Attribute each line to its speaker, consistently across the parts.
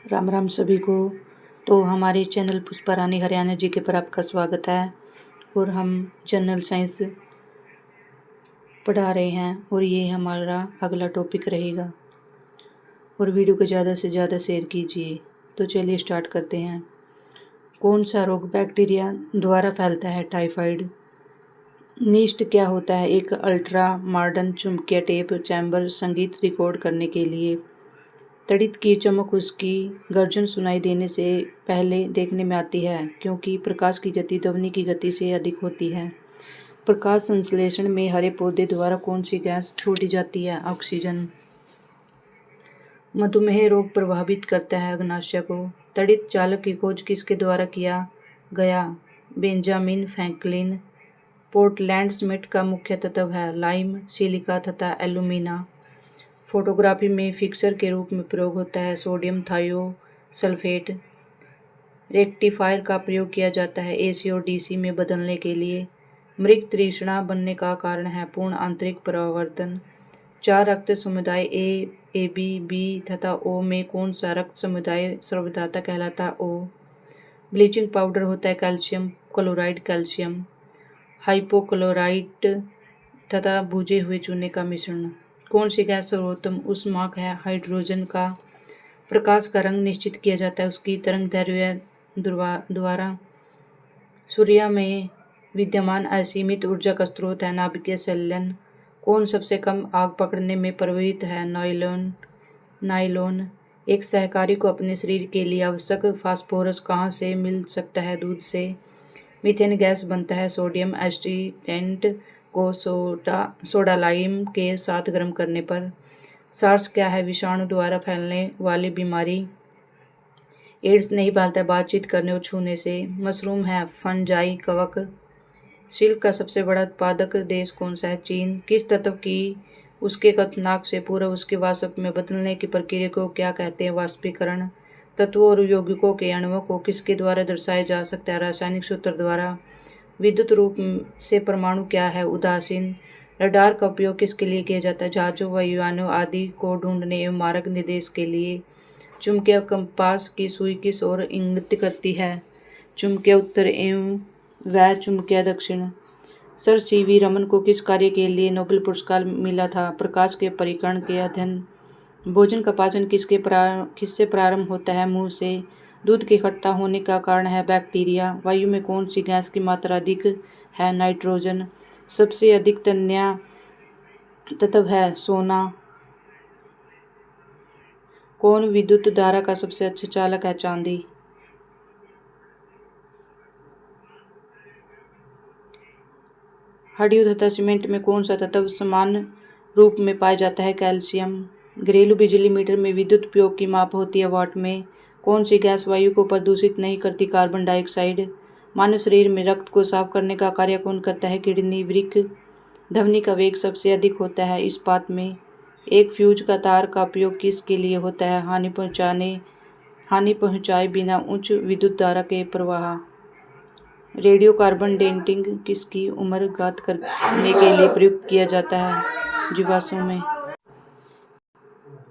Speaker 1: राम राम सभी को। तो हमारे चैनल पुष्पा रानी हरियाणा जी के पर आपका स्वागत है और हम जनरल साइंस पढ़ा रहे हैं और ये हमारा अगला टॉपिक रहेगा और वीडियो को ज़्यादा से ज़्यादा शेयर कीजिए। तो चलिए स्टार्ट करते हैं। कौन सा रोग बैक्टीरिया द्वारा फैलता है? टाइफाइड। नीस्ट क्या होता है? एक अल्ट्रा मॉडर्न चुंबकीय टेप चैम्बर संगीत रिकॉर्ड करने के लिए। तड़ित की चमक उसकी गर्जन सुनाई देने से पहले देखने में आती है क्योंकि प्रकाश की गति ध्वनि की गति से अधिक होती है। प्रकाश संश्लेषण में हरे पौधे द्वारा कौन सी गैस छोड़ी जाती है? ऑक्सीजन। मधुमेह रोग प्रभावित करता है अग्नाशय को। तड़ित चालक की खोज किसके द्वारा किया गया? Benjamin Franklin. पोर्टलैंड सीमेंट का मुख्य तत्व है लाइम, सिलिका तथा एल्यूमिना। फोटोग्राफी में फिक्सर के रूप में प्रयोग होता है सोडियम थायोसल्फेट। रेक्टिफायर का प्रयोग किया जाता है एसी और डीसी में बदलने के लिए। मृग तृष्णा बनने का कारण है पूर्ण आंतरिक परावर्तन। 4 रक्त समुदाय ए बी तथा ओ में कौन सा रक्त समुदाय सर्वदाता कहलाता है? ओ। ब्लीचिंग पाउडर होता है कैल्शियम क्लोराइड, कैल्शियम हाइपोक्लोराइट तथा भुजे हुए चूने का मिश्रण। कौन सी गैस सर्वोत्तम ऊष्माक है? हाइड्रोजन का। प्रकाश का रंग निश्चित किया जाता है उसकी तरंगदैर्घ्य द्वारा। सूर्य में विद्यमान असीमित ऊर्जा का स्रोत है नाभिकीय संलयन। कौन सबसे कम आग पकड़ने में प्रभावित है? नायलॉन। एक सहकारी को अपने शरीर के लिए आवश्यक फास्फोरस कहाँ से मिल सकता है? दूध से। मीथेन गैस बनता है सोडियम एसिटेट को सोडा लाइम के साथ गर्म करने पर। सार्स क्या है? विषाणु द्वारा फैलने वाली बीमारी। एड्स नहीं फैलता बातचीत करने और छूने से। मशरूम है फंजाई कवक। सिल्क का सबसे बड़ा उत्पादक देश कौन सा है? चीन। किस तत्व की उसके कथनाक से पूर्व उसके वाष्प में बदलने की प्रक्रिया को क्या कहते हैं? वाष्पीकरण। तत्वों और यौगिकों के अणुओं को किसके द्वारा दर्शाया जा सकता है? रासायनिक सूत्र द्वारा। विद्युत रूप से परमाणु क्या है? उदासीन। रडार का उपयोग किसके लिए किया जाता है? जहाजों वायुयानों आदि को ढूंढने एवं मार्ग निर्देश के लिए। चुंबकीय कंपास की सुई किस ओर इंगित करती है? चुंबकीय उत्तर एवं व चुंबकीय दक्षिण। सर सीवी रमन को किस कार्य के लिए नोबेल पुरस्कार मिला था? प्रकाश के परिकरण के अध्ययन। भोजन का पाचन किससे प्रारंभ होता है? मुंह से। दूध के खट्टा होने का कारण है बैक्टीरिया। वायु में कौन सी गैस की मात्रा अधिक है? नाइट्रोजन। सबसे अधिक तन्य तत्व है सोना। कौन विद्युत धारा का सबसे अच्छा चालक है? चांदी। हड्डियों तथा सीमेंट में कौन सा तत्व समान रूप में पाया जाता है? कैल्शियम। घरेलू बिजली मीटर में विद्युत उपयोग की माप होती है वाट में। कौन सी गैस वायु को प्रदूषित नहीं करती? Carbon dioxide. मानव शरीर में रक्त को साफ करने का कार्य कौन करता है? किडनी, वृक्क। ध्वनि का वेग सबसे अधिक होता है इस्पात में। एक फ्यूज का तार का उपयोग किसके लिए होता है? हानि पहुँचाए बिना उच्च विद्युत धारा के प्रवाह। रेडियो कार्बन डेटिंग किसकी उम्र ज्ञात करने के लिए प्रयुक्त किया जाता है? जीवाश्मों में।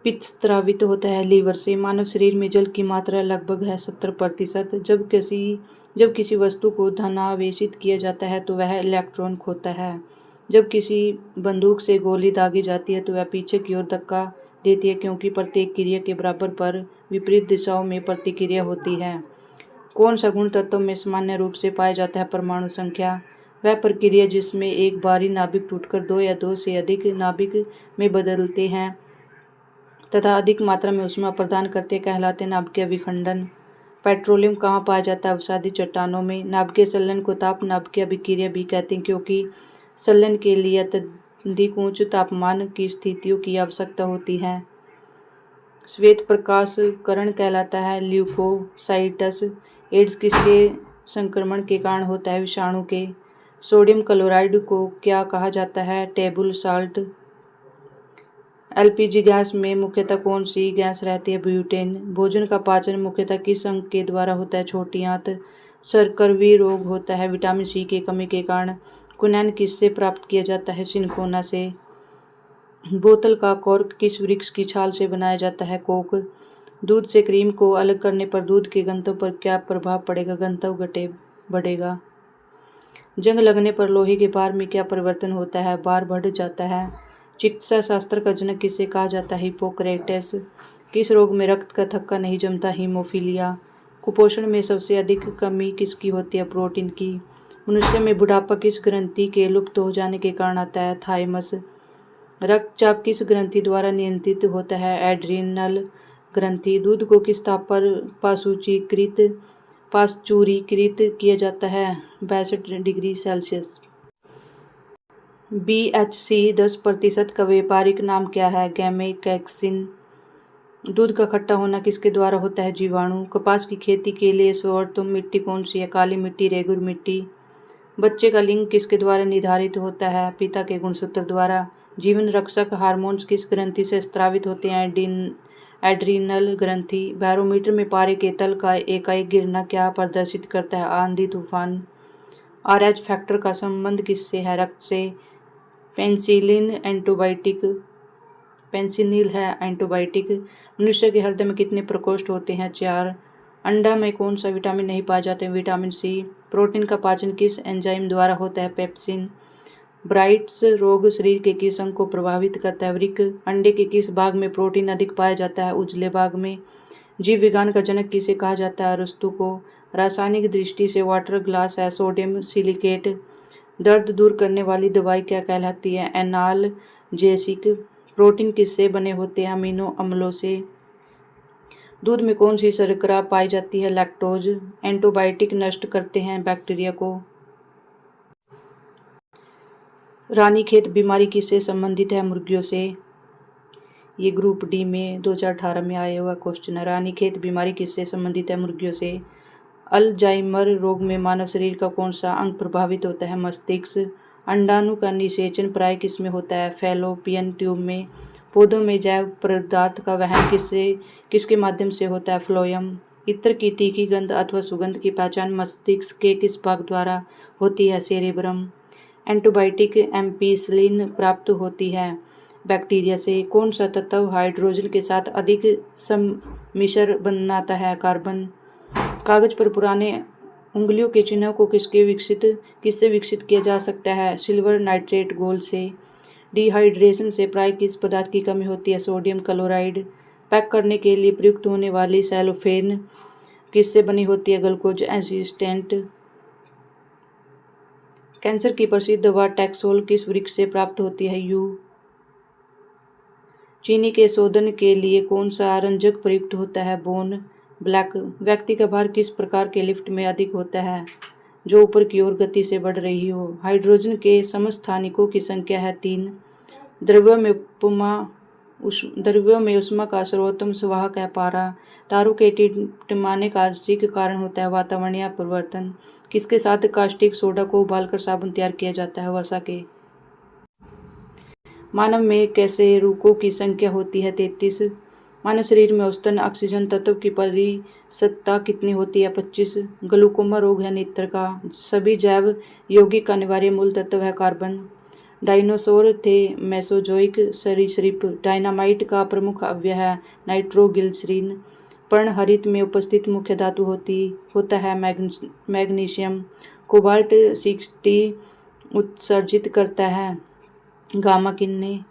Speaker 1: पित्त स्रावित होता है लीवर से। मानव शरीर में जल की मात्रा लगभग है 70%। जब किसी वस्तु को धनावेशित किया जाता है तो वह इलेक्ट्रॉन खोता है। जब किसी बंदूक से गोली दागी जाती है तो वह पीछे की ओर धक्का देती है क्योंकि प्रत्येक क्रिया के बराबर पर विपरीत दिशाओं में प्रतिक्रिया होती है। कौन सा गुण तत्व में सामान्य रूप से पाया जाता है? परमाणु संख्या। वह प्रक्रिया जिसमें एक बारी नाभिक टूटकर 2 या 2 से अधिक नाभिक में बदलते हैं तथा अधिक मात्रा में ऊष्मा प्रदान करते कहलाते नाभिकीय विखंडन। पेट्रोलियम कहाँ पाया जाता है? अवसादी चट्टानों में। नाभिकीय संलयन को ताप नाभिकीय अभिक्रिया भी कहते हैं क्योंकि संलयन के लिए अत्यधिक उच्च तापमान की स्थितियों की आवश्यकता होती है। श्वेत प्रकाशकरण कहलाता है ल्यूकोसाइटस। एड्स किसके संक्रमण के कारण होता है? विषाणु के। सोडियम क्लोराइड को क्या कहा जाता है? Table salt. एलपीजी गैस में मुख्यतः कौन सी गैस रहती है? ब्यूटेन। भोजन का पाचन मुख्यतः किस अंग के द्वारा होता है? छोटी आंत। सर्करवी रोग होता है विटामिन सी की कमी के कारण। क्विनैन किससे प्राप्त किया जाता है? सिनकोना से। बोतल का कॉर्क किस वृक्ष की छाल से बनाया जाता है? कोक। दूध से क्रीम को अलग करने पर दूध के घनत्व पर क्या प्रभाव पड़ेगा? घनत्व घटे बढ़ेगा। जंग लगने पर लोहे के बार में क्या परिवर्तन होता है? बार बढ़ जाता है। चिकित्सा शास्त्र का जनक किसे कहा जाता है? हिप्पोक्रेटस। किस रोग में रक्त का थक्का नहीं जमता? हीमोफीलिया। कुपोषण में सबसे अधिक कमी किसकी होती है? प्रोटीन की। मनुष्य में बुढ़ापा किस ग्रंथि के लुप्त हो जाने के कारण आता है? थाइमस। रक्तचाप किस ग्रंथि द्वारा नियंत्रित होता है? एड्रिनल ग्रंथि। दूध को किस ताप पर पाश्चुरीकृत किया जाता है? 62 डिग्री सेल्सियस। BHC 10% का व्यापारिक नाम क्या है? गैमेकैक्सिन। दूध का खट्टा होना किसके द्वारा होता है? जीवाणु। कपास की खेती के लिए सर्वोत्तम मिट्टी कौन सी है? काली मिट्टी, रेगुर मिट्टी। बच्चे का लिंग किसके द्वारा निर्धारित होता है? पिता के गुणसूत्र द्वारा। जीवन रक्षक हार्मोन्स किस ग्रंथि से स्रावित होते हैं? एड्रीनल ग्रंथि। बैरोमीटर में पारे के तल का एकाएक गिरना क्या प्रदर्शित करता है? आंधी तूफान। RH फैक्टर का संबंध किससे है? रक्त से। पेंसिलिन है एंटीबायोटिक। मनुष्य के हृदय में कितने प्रकोष्ठ होते हैं? 4। अंडा में कौन सा विटामिन नहीं पाया जाता है? Vitamin C। प्रोटीन का पाचन किस एंजाइम द्वारा होता है? पेप्सिन। ब्राइट्स रोग शरीर के किस अंग को प्रभावित करता है? वृक्क। अंडे के किस भाग में प्रोटीन अधिक पाया जाता है? उजले भाग में। जीव विज्ञान का जनक किसे कहा जाता है? अरस्तु को। रासायनिक दृष्टि से वाटर ग्लास है सोडियम सिलिकेट। दर्द दूर करने वाली दवाई क्या कहलाती है? एनाल्जेसिक। प्रोटीन किससे बने होते हैं? अमीनो अम्लों से। दूध में कौन सी शर्करा पाई जाती है? लैक्टोज। एंटीबायोटिक नष्ट करते हैं बैक्टीरिया को। रानीखेत बीमारी किससे संबंधित है? मुर्गियों से। ये ग्रुप डी में 2018 में आया हुआ क्वेश्चन है। रानीखेत बीमारी किससे संबंधित है? मुर्गियों से। अल्जाइमर रोग में मानव शरीर का कौन सा अंग प्रभावित होता है? मस्तिष्क। अंडाणु का निषेचन प्राय किसमें होता है? फैलोपियन ट्यूब में। पौधों में जैव पदार्थ का वहन किसके माध्यम से होता है? फ्लोएम। इत्र की तीखी गंध अथवा सुगंध की पहचान मस्तिष्क के किस भाग द्वारा होती है? सेरेब्रम। एंटीबायोटिक एम्पिसिलिन प्राप्त होती है बैक्टीरिया से। कौन सा तत्व हाइड्रोजन के साथ अधिक सम्मिश्र बनाता है? कार्बन। कागज पर पुराने उंगलियों के चिन्हों को किससे विकसित किया जा सकता है? सिल्वर नाइट्रेट गोल्ड से। डिहाइड्रेशन से प्राय किस पदार्थ की कमी होती है? Sodium chloride. पैक करने के लिए प्रयुक्त होने वाली सेलोफेन किससे बनी होती है? Glucose assistant. कैंसर की प्रसिद्ध दवा टैक्सोल किस वृक्ष से प्राप्त होती है? चीनी के शोधन के लिए कौन सा रंजक प्रयुक्त होता है? Bone black. व्यक्ति का भार किस प्रकार के लिफ्ट में अधिक होता है? जो ऊपर की ओर गति से बढ़ रही हो। हाइड्रोजन के समस्थानिकों की संख्या है 3। द्रव्यों में ऊष्मा का सर्वोत्तम संवाहक है पारा। तारों के टिमटिमाने का आंशिक कारण होता है वातावरणीय परिवर्तन। किसके साथ कास्टिक सोडा को उबालकर साबुन तैयार किया जाता है? वसा के। मानव में कशेरुकों की संख्या होती है 33। मानव शरीर में औसतन ऑक्सीजन तत्व की परिशुद्धता कितनी होती है? 25। ग्लूकोमा रोग है नेत्र का। सभी जैव यौगिक का अनिवार्य मूल तत्व है कार्बन। डायनासोर थे मेसोजोइक सरीसृप। डायनामाइट का प्रमुख अवयव है नाइट्रोग्लिसरीन। पर्णहरित में उपस्थित मुख्य धातु होता है मैग्नीशियम। कोबाल्ट 60 उत्सर्जित करता है गामा किरणें।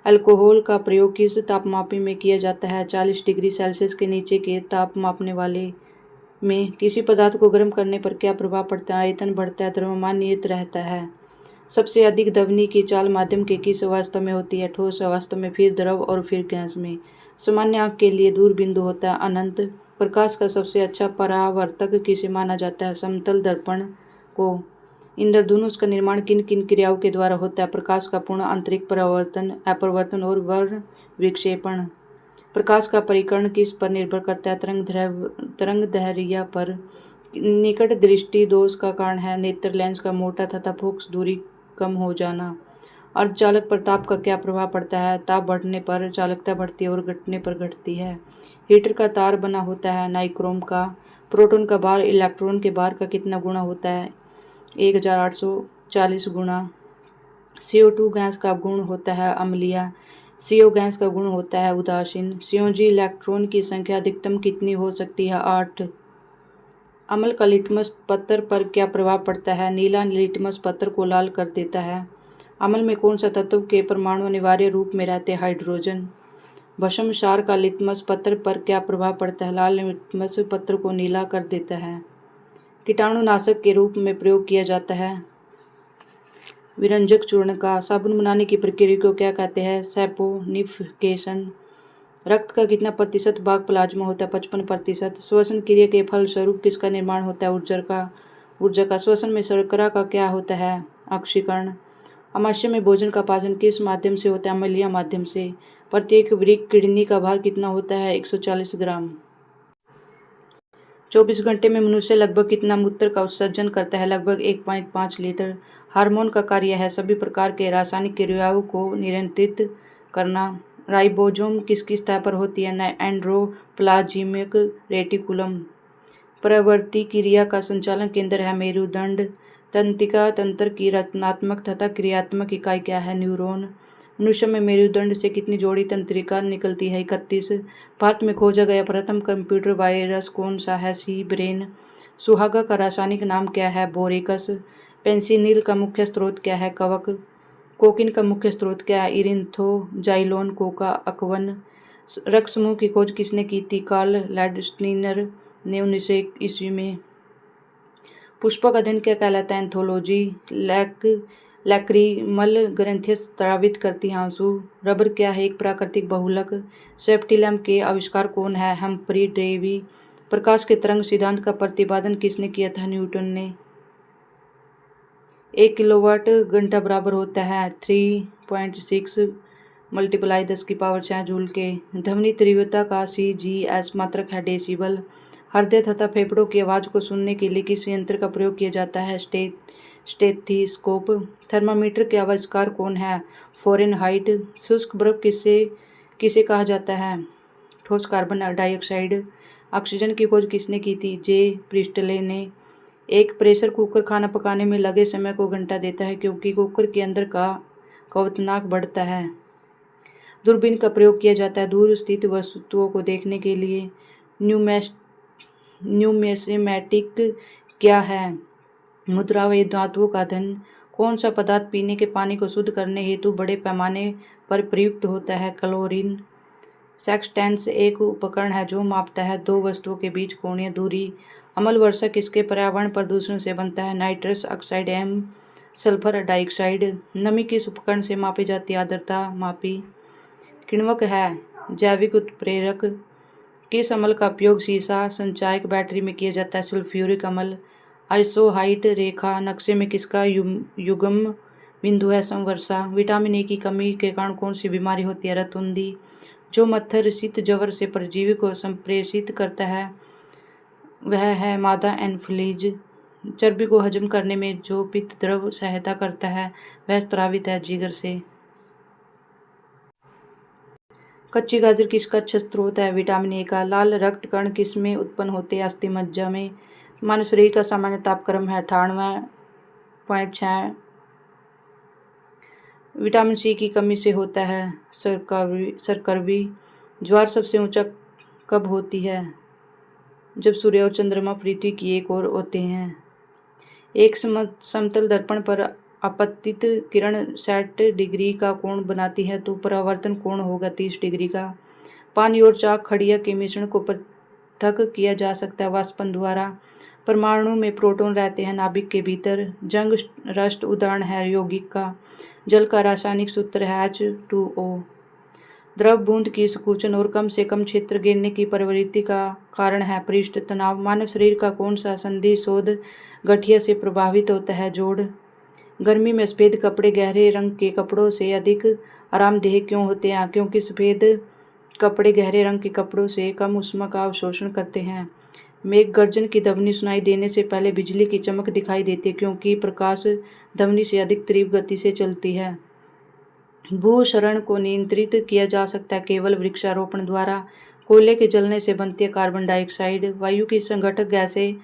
Speaker 1: अल्कोहल का प्रयोग किस तापमापी में किया जाता है? 40 डिग्री सेल्सियस के नीचे के ताप मापने वाले में। किसी पदार्थ को गर्म करने पर क्या प्रभाव पड़ता है? आयतन बढ़ता है, द्रव्यमान नियत रहता है। सबसे अधिक ध्वनि की चाल माध्यम के किस अवस्था में होती है? ठोस अवस्था में, फिर द्रव और फिर गैस में। सामान्य आंख के लिए दूर बिंदु होता है अनंत। प्रकाश का सबसे अच्छा परावर्तक किसे माना जाता है? समतल दर्पण को। इंद्रधनुष का निर्माण किन किन क्रियाओं के द्वारा होता है? प्रकाश का पूर्ण आंतरिक परावर्तन, अपवर्तन और वर्ण विक्षेपण। प्रकाश का परिकर्ण किस पर निर्भर करता है? तरंग दैर्घ्य पर। निकट दृष्टि दोष का कारण है नेत्र लेंस का मोटा तथा फोकस दूरी कम हो जाना। अर्धचालक पर ताप का क्या प्रभाव पड़ता है? ताप बढ़ने पर चालकता बढ़ती है और घटने पर घटती है। हीटर का तार बना होता है नाइक्रोम का। प्रोटॉन का भार इलेक्ट्रॉन के भार का कितना गुना होता है? 1840 गुना। CO2 गैस का गुण होता है अम्लीय। CO गैस का गुण होता है उदासीन। CO इलेक्ट्रॉन की संख्या अधिकतम कितनी हो सकती है? 8। अम्ल का लिटमस पत्थर पर क्या प्रभाव पड़ता है? नीला लिटमस पत्थर को लाल कर देता है। अम्ल में कौन सा तत्व के परमाणु अनिवार्य रूप में रहते हैं? हाइड्रोजन। भस्म क्षार का लिटमस पत्थर पर क्या प्रभाव पड़ता है? लाल लिटमस पत्थर को नीला कर देता है। कीटाणुनाशक के रूप में प्रयोग किया जाता है विरंजक चूर्ण का। साबुन बनाने की प्रक्रिया को क्या कहते हैं? सैपोनिफिकेशन। रक्त का कितना प्रतिशत भाग प्लाज्मा होता है? 55%। श्वसन क्रिया के फलस्वरूप किसका निर्माण होता है? ऊर्जा का। श्वसन में शर्करा का क्या होता है? ऑक्सीकरण। अमाशय में भोजन का पाचन किस माध्यम से होता है? अम्लीय माध्यम से। प्रत्येक वृक्क किडनी का भार कितना होता है? 140 ग्राम। 24 घंटे में मनुष्य लगभग कितना मूत्र का उत्सर्जन करता है? लगभग 1.5 लीटर। हार्मोन का कार्य है सभी प्रकार के रासायनिक क्रियाओं को नियंत्रित करना। राइबोसोम किसकी सतह पर होती है? Endoplasmic reticulum. प्रवर्ती क्रिया का संचालन केंद्र है मेरुदंड। तंत्रिका तंत्र की रचनात्मक तथा क्रियात्मक इकाई क्या है? न्यूरॉन। मनुष्य में मेरुदंड से कितनी जोड़ी तंत्रिका निकलती है? 31। भारत में खोजा गया प्रथम कंप्यूटर वायरस कौन सा है? सी ब्रेन। सुहागा का रासायनिक नाम क्या है? बोरेकस। पेंसिनिल का मुख्य स्रोत क्या है? कवक। कोकीन का मुख्य स्रोत क्या है? इरिंथ्रोजाइलोन कोका अकवन। रक्त समूह की खोज किसने की थी? कार्ल लैंडस्टीनर ने 1901 ईस्वी में। पुष्पक अध्ययन क्या कहलाता है? एंथोलॉजी। लैक्रिमल ग्रंथियां स्रावित करती हैं आंसू। रबर क्या है? एक प्राकृतिक बहुलक। सेफ्टी लैम्प के आविष्कार कौन है? Humphry Davy. प्रकाश के तरंग सिद्धांत का प्रतिपादन किसने किया था? न्यूटन ने। 1 किलोवाट घंटा बराबर होता है 3.6 × 10⁻⁶ जूल के। ध्वनि तीव्रता का CGS मात्रक है डेसिबल। हृदय तथा फेफड़ों की आवाज़ को सुनने के लिए किस यंत्र का प्रयोग किया जाता है? स्टेथोस्कोप। थर्मामीटर के आविष्कार कौन है? फ़ारेनहाइट। शुष्क बर्फ किसे कहा जाता है? ठोस कार्बन डाइऑक्साइड। ऑक्सीजन की खोज किसने की थी? जे प्रिस्टले ने। एक प्रेशर कुकर खाना पकाने में लगे समय को घंटा देता है क्योंकि कुकर के अंदर का क्वथनांक बढ़ता है। दूरबीन का प्रयोग किया जाता है दूर स्थित वस्तुओं को देखने के लिए। न्यूमेसिमैटिक क्या है? मुद्रा व धातुओं का धन। कौन सा पदार्थ पीने के पानी को शुद्ध करने हेतु बड़े पैमाने पर प्रयुक्त होता है? क्लोरीन। सेक्सटेंस एक उपकरण है जो मापता है दो वस्तुओं के बीच कोणीय दूरी। अम्ल वर्षा किसके पर्यावरण प्रदूषण से बनता है? नाइट्रस ऑक्साइड एवं सल्फर डाइऑक्साइड। नमी किस उपकरण से मापी जाती है? आर्द्रता मापी। किण्वक है जैविक उत्प्रेरक। किस अम्ल का उपयोग सीसा संचायक बैटरी में किया जाता है? सल्फ्यूरिक अम्ल। आइसोहाइट रेखा नक्शे में किसका युग्म बिंदु है? संवर्षा। विटामिन ए की कमी के कारण कौन सी बीमारी होती है? रतुंदी। जो मच्छर शीत ज्वर से परजीवी को संप्रेषित करता है वह है मादा एनफ्लीज। चर्बी को हजम करने में जो पित्त द्रव सहायता करता है वह स्रावित है जिगर से। कच्ची गाजर किसका अच्छा स्रोत है? विटामिन ए का। लाल रक्त कण किस में उत्पन्न होते हैं? अस्थिमज्जा में। मानव शरीर का सामान्य तापक्रम है 98.6। विटामिन सी की कमी से होता है सरकरवी। ज्वार सबसे ऊंचा कब होती है? जब सूर्य और चंद्रमा पृथ्वी की एक ओर होते हैं। एक समतल दर्पण पर आपतित किरण 60 डिग्री का कोण बनाती है तो परावर्तन कोण होगा 30 डिग्री का। पानी और चाक खड़िया के मिश्रण को पृथक किया जा सकता है वाष्पन द्वारा। परमाणु में प्रोटॉन रहते हैं नाभिक के भीतर। जंग रस्ट उदाहरण है यौगिक का। जल का रासायनिक सूत्र है H2O। द्रव बूंद की संकुचन और कम से कम क्षेत्र घेरने की प्रवृत्ति का कारण है पृष्ठ तनाव। मानव शरीर का कौन सा संधि शोध गठिया से प्रभावित होता है? जोड़। गर्मी में सफ़ेद कपड़े गहरे रंग के कपड़ों से अधिक आरामदेह क्यों होते हैं? क्योंकि सफ़ेद कपड़े गहरे रंग के कपड़ों से कम ऊष्मा का अवशोषण करते हैं। मेघ गर्जन की ध्वनि सुनाई देने से पहले बिजली की चमक दिखाई देती है क्योंकि प्रकाश ध्वनि से अधिक तीव्र गति से चलती है। भूक्षरण को नियंत्रित किया जा सकता है केवल वृक्षारोपण द्वारा। कोयले के जलने से बनती है कार्बन डाइऑक्साइड। वायु की संघटक गैसें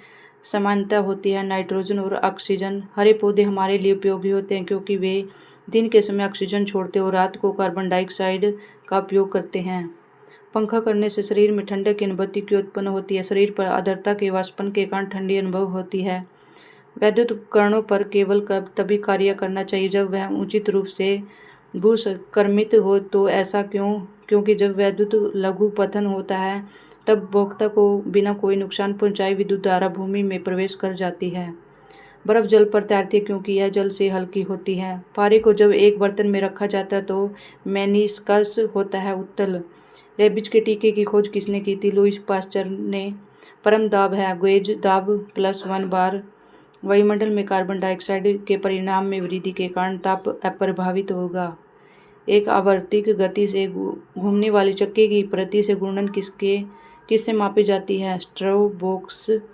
Speaker 1: समानता होती है नाइट्रोजन और ऑक्सीजन। हरे पौधे हमारे लिए उपयोगी होते हैं क्योंकि वे दिन के समय ऑक्सीजन छोड़ते और रात को कार्बन डाइऑक्साइड का उपयोग करते हैं। पंखा करने से शरीर में ठंडक की अनुभूति क्यों उत्पन्न होती है? शरीर पर आर्द्रता के वाष्पन के कारण ठंडी अनुभव होती है। वैद्युत उपकरणों पर केवल कब तभी कार्य करना चाहिए जब वह उचित रूप से भूसंक्रमित हो। तो ऐसा क्यों? क्योंकि जब वैद्युत लघु पतन होता है तब उपभोक्ता को बिना कोई नुकसान पहुंचाए विद्युत धारा भूमि में प्रवेश कर जाती है। बर्फ जल पर तैरती है क्योंकि यह जल से हल्की होती है। पारे को जब एक बर्तन में रखा जाता है तो मेनिस्कस होता है उत्तल। रेबीज के टीके की खोज किसने की थी? लुईस पास्चर ने। परम दाब है गेज दाब +1 बार। वायुमंडल में कार्बन डाइऑक्साइड के परिणाम में वृद्धि के कारण ताप अप्रभावित होगा। एक आवर्तिक गति से घूमने वाली चक्के की प्रति से घूर्णन किससे मापी जाती है? स्ट्रोबोस्कोप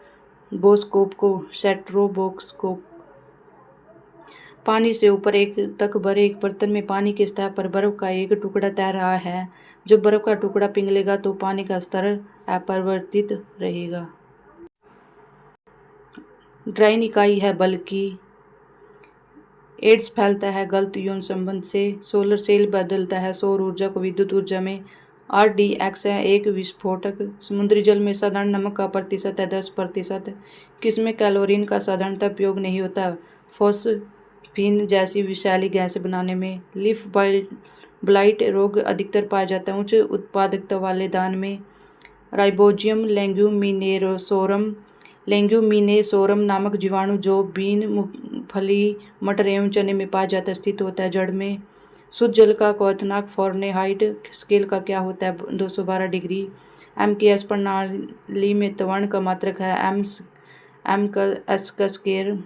Speaker 1: को। सेट्रोबोस्कोप। पानी से ऊपर तक भरे एक बर्तन में पानी के सतह पर बर्फ का एक टुकड़ा तैर रहा है। जब बर्फ का टुकड़ा पिघलेगा तो पानी का स्तर अपरिवर्तित रहेगा। ड्राइन इकाई है बल की। एड्स फैलता है गलत यौन संबंध से। सोलर सेल बदलता है सौर ऊर्जा को विद्युत ऊर्जा में। RDX है एक विस्फोटक। समुद्री जल में साधारण नमक का प्रतिशत है 10%। किसमें कैलोरीन का साधारणतः उपयोग नहीं होता? फॉस्फीन जैसी विषैली गैस बनाने में। लीफ ब्लाइट रोग अधिकतर पाया जाता है उच्च उत्पादकता वाले धान में। राइबोजियम लेग्यूमिनेसोरम नामक जीवाणु जो बीन, मूंगफली, मटर एवं चने में पाया जाता है स्थित होता है जड़ में। शुद्ध जल का क्वथनांक फ़ारेनहाइट स्केल का क्या होता है? 212 डिग्री। MKS प्रणाली में त्वरण का मात्रक है M/S का स्क्वायर।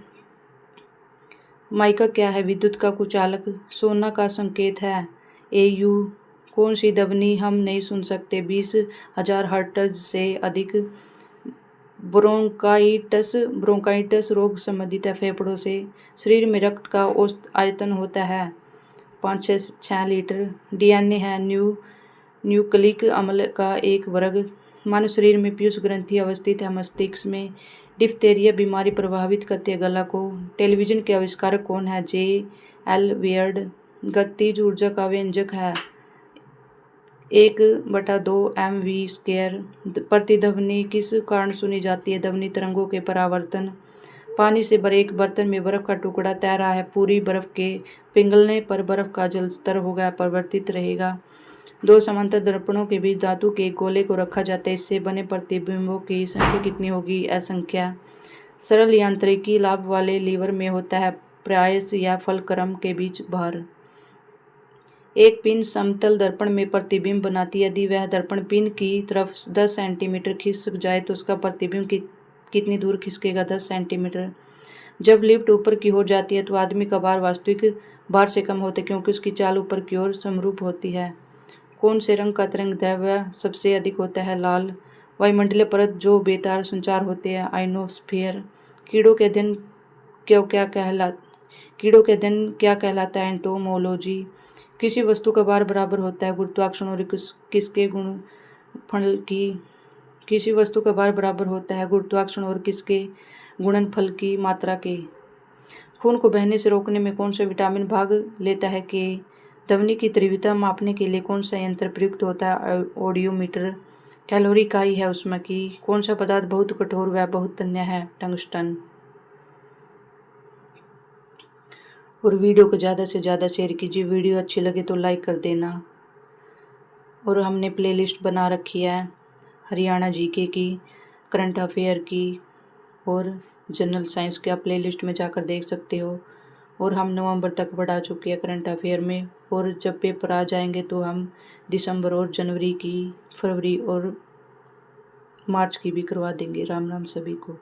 Speaker 1: माइका क्या है? विद्युत का कुचालक। सोना का संकेत है AU। कौन सी ध्वनि हम नहीं सुन सकते? 20,000 हर्ट्ज से अधिक। ब्रोंकाइटिस रोग संबंधित है फेफड़ों से। शरीर में रक्त का औसत आयतन होता है 5-6 लीटर। DNA है न्यूक्लिक अम्ल का एक वर्ग। मानव शरीर में पीयूष ग्रंथि अवस्थित है मस्तिष्क में। डिप्थेरिया बीमारी प्रभावित करती है गला को। टेलीविजन के आविष्कारक कौन है? J.L. वेयर्ड। गतिज ऊर्जा का व्यंजक है 1/2 mv²। प्रतिध्वनि किस कारण सुनी जाती है? ध्वनि तरंगों के परावर्तन। पानी से भरे एक बर्तन में बर्फ का टुकड़ा तैर रहा है। पूरी बर्फ के पिघलने पर बर्फ का जल स्तर होगा अपरिवर्तित रहेगा। 2 समांतर दर्पणों के बीच धातु के एक गोले को रखा जाता है। इससे बने प्रतिबिंबों की संख्या कितनी होगी? असंख्य। सरल यांत्रिकी लाभ वाले लीवर में होता है प्रायस या फलक्रम के बीच भार। एक पिन समतल दर्पण में प्रतिबिंब बनाती है। यदि वह दर्पण पिन की तरफ 10 सेंटीमीटर खिसक जाए तो उसका प्रतिबिंब कितनी दूर खिसकेगा? 10 सेंटीमीटर। जब लिफ्ट ऊपर की ओर जाती है तो आदमी का भार वास्तविक भार से कम होता है क्योंकि उसकी चाल ऊपर की ओर समरूप होती है। कौन से रंग का तरंग दैर्घ्य सबसे अधिक होता है? लाल। वायुमंडलीय परत जो बेतार संचार होते हैं आइनोस्फीयर। कीड़ों के अध्ययन क्या कहलाता है? एंटोमोलॉजी। किसी वस्तु का भार बराबर होता है गुरुत्वाकर्षण और किसके गुणनफल की? किसी वस्तु का भार बराबर होता है गुरुत्वाकर्षण और किसके गुणनफल की मात्रा के? खून को बहने से रोकने में कौन सा विटामिन भाग लेता है? के। ध्वनि की तीव्रता मापने के लिए कौन सा यंत्र प्रयुक्त होता है? ऑडियोमीटर। कैलोरी इकाई है ऊष्मा की। कौन सा पदार्थ बहुत कठोर व बहुत तन्य है? टंगस्टन। और वीडियो को ज़्यादा से ज़्यादा शेयर कीजिए। वीडियो अच्छी लगे तो लाइक कर देना। और हमने प्लेलिस्ट बना रखी है हरियाणा जीके की, करंट अफेयर की और जनरल साइंस की। आप प्लेलिस्ट में जाकर देख सकते हो। और हम नवंबर तक बढ़ा चुके हैं करंट अफेयर में। और जब पेपर आ जाएंगे तो हम दिसंबर और जनवरी की, फरवरी और मार्च की भी करवा देंगे। राम राम सभी को।